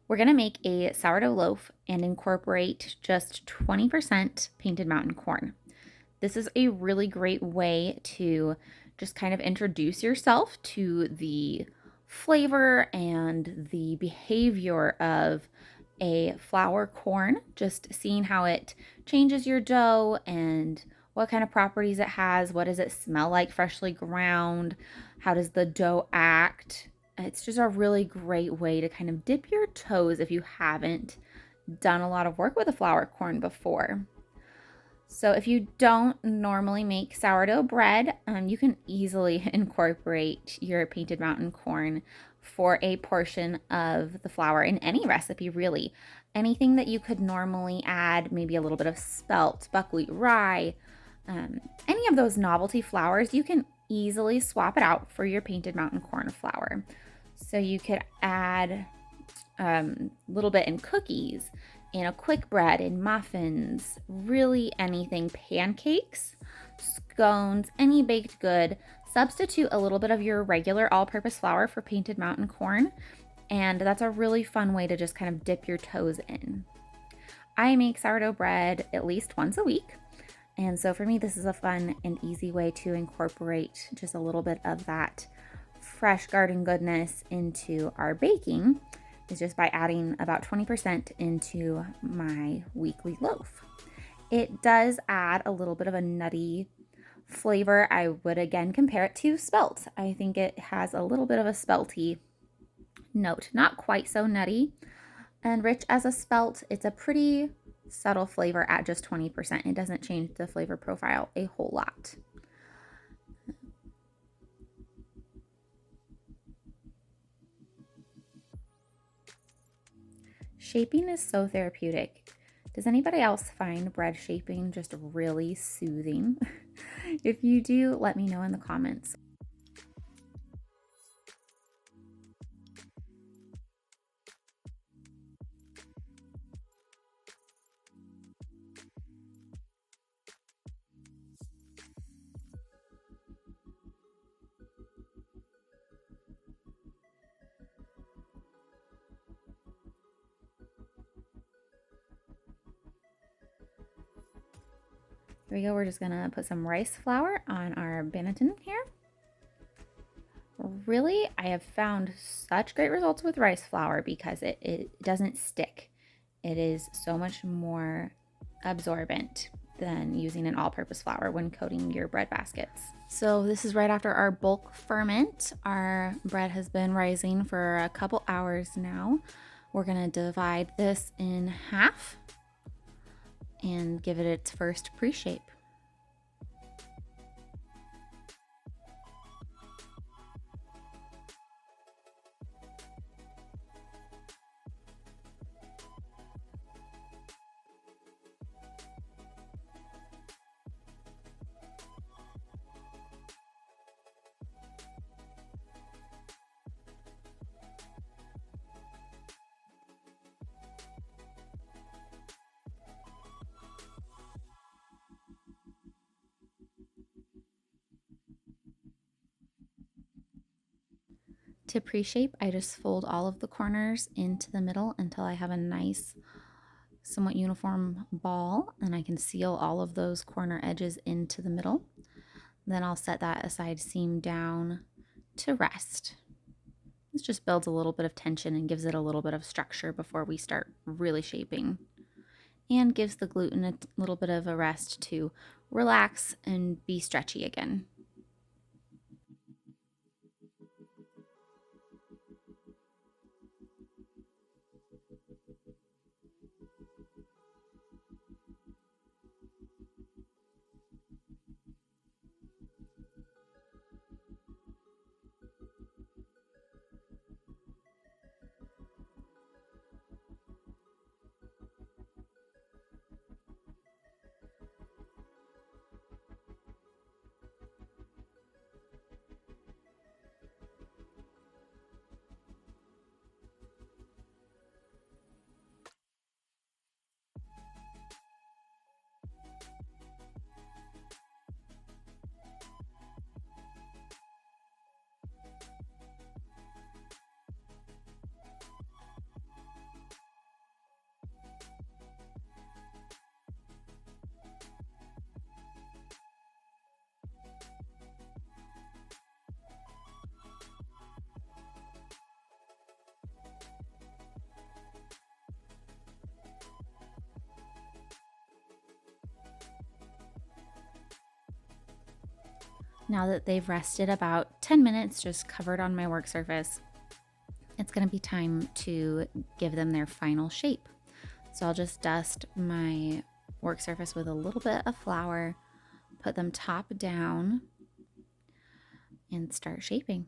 We're going to make a sourdough loaf and incorporate just 20% painted mountain corn. This is a really great way to just kind of introduce yourself to the flavor and the behavior of a flour corn, just seeing how it changes your dough and what kind of properties it has. What does it smell like freshly ground? How does the dough act? It's just a really great way to kind of dip your toes if you haven't done a lot of work with a flour corn before. So if you don't normally make sourdough bread, you can easily incorporate your painted mountain corn for a portion of the flour in any recipe, really. Anything that you could normally add, maybe a little bit of spelt, buckwheat, rye, any of those novelty flours, you can easily swap it out for your painted mountain corn flour. So you could add a little bit in cookies, in a quick bread, in muffins, really anything, pancakes, scones, any baked good. Substitute a little bit of your regular all-purpose flour for painted mountain corn, and that's a really fun way to just kind of dip your toes in. I make sourdough bread at least once a week, and so for me this is a fun and easy way to incorporate just a little bit of that fresh garden goodness into our baking, is just by adding about 20% into my weekly loaf. It does add a little bit of a nutty flavor. I would again compare it to spelt. I think it has a little bit of a spelty note, not quite so nutty and rich as a spelt. It's a pretty subtle flavor at just 20%. It doesn't change the flavor profile a whole lot. Shaping is so therapeutic. Does anybody else find bread shaping just really soothing? If you do, let me know in the comments. There we go. We're just gonna put some rice flour on our banneton here. Really, I have found such great results with rice flour because it doesn't stick. It is so much more absorbent than using an all-purpose flour when coating your bread baskets. So this is right after our bulk ferment. Our bread has been rising for a couple hours now. We're gonna divide this in half and give it its first pre-shape. To pre-shape, I just fold all of the corners into the middle until I have a nice, somewhat uniform ball, and I can seal all of those corner edges into the middle. Then I'll set that aside seam down to rest. This just builds a little bit of tension and gives it a little bit of structure before we start really shaping, and gives the gluten a little bit of a rest to relax and be stretchy again. Now that they've rested about 10 minutes just covered on my work surface, it's going to be time to give them their final shape. So I'll just dust my work surface with a little bit of flour, put them top down, and start shaping.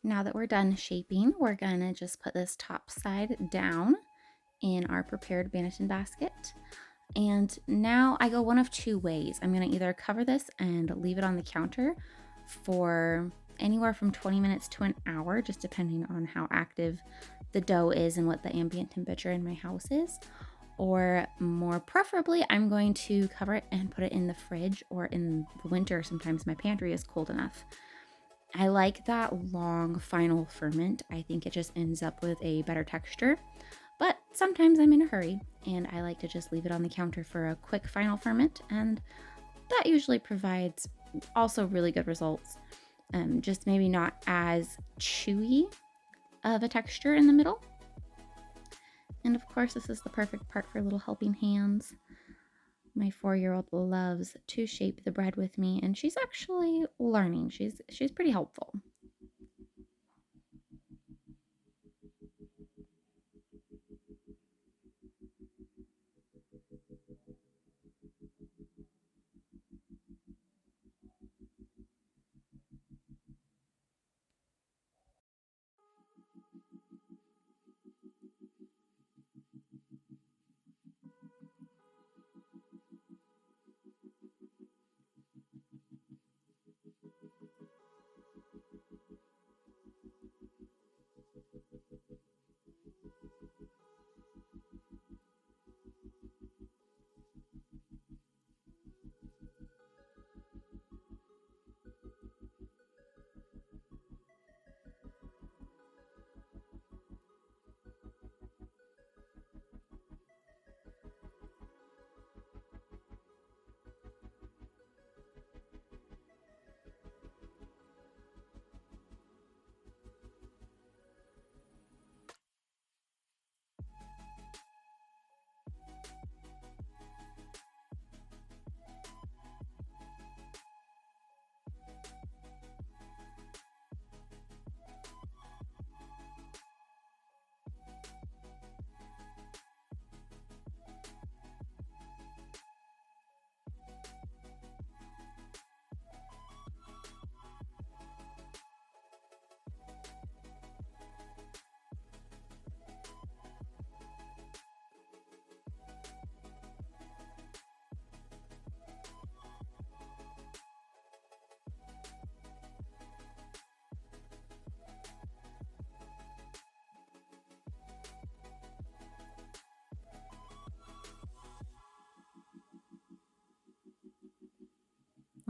Now that we're done shaping, we're gonna just put this top side down in our prepared banneton basket. And now I go one of two ways. I'm gonna either cover this and leave it on the counter for anywhere from 20 minutes to an hour, just depending on how active the dough is and what the ambient temperature in my house is. Or more preferably, I'm going to cover it and put it in the fridge, or in the winter, sometimes my pantry is cold enough. I like that long final ferment. I think it just ends up with a better texture. But sometimes I'm in a hurry and I like to just leave it on the counter for a quick final ferment, and that usually provides also really good results. Just maybe not as chewy of a texture in the middle. And of course, this is the perfect part for little helping hands. My 4-year-old loves to shape the bread with me, and she's actually learning. She's pretty helpful.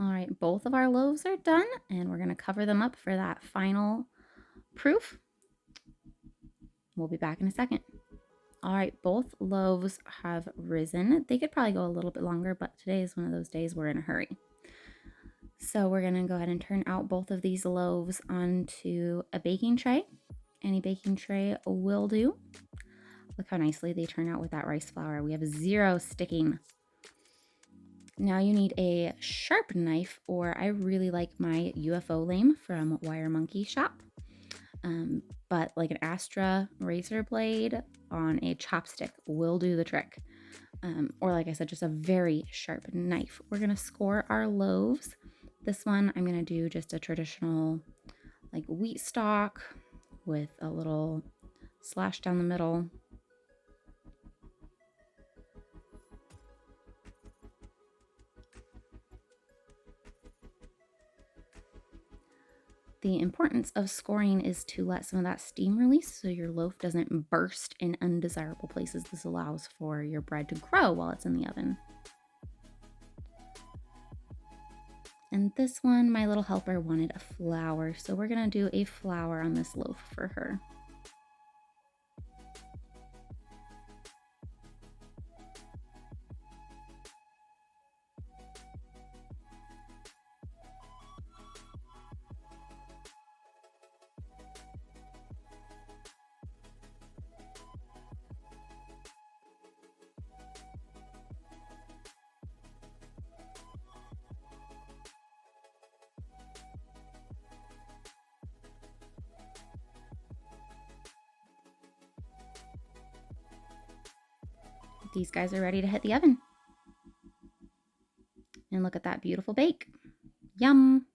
All right, both of our loaves are done, and we're gonna cover them up for that final proof. We'll be back in a second. All right, both loaves have risen. They could probably go a little bit longer, but today is one of those days we're in a hurry. So we're gonna go ahead and turn out both of these loaves onto a baking tray. Any baking tray will do. Look how nicely they turn out with that rice flour. We have zero sticking. Now you need a sharp knife, or I really like my UFO lame from Wire Monkey Shop. But like an Astra razor blade on a chopstick will do the trick. or like I said, just a very sharp knife. We're gonna score our loaves. This one, I'm gonna do just a traditional like wheat stalk with a little slash down the middle. The importance of scoring is to let some of that steam release so your loaf doesn't burst in undesirable places. This allows for your bread to grow while it's in the oven. And this one, my little helper wanted a flower, so we're gonna do a flower on this loaf for her. These guys are ready to hit the oven. And look at that beautiful bake. Yum!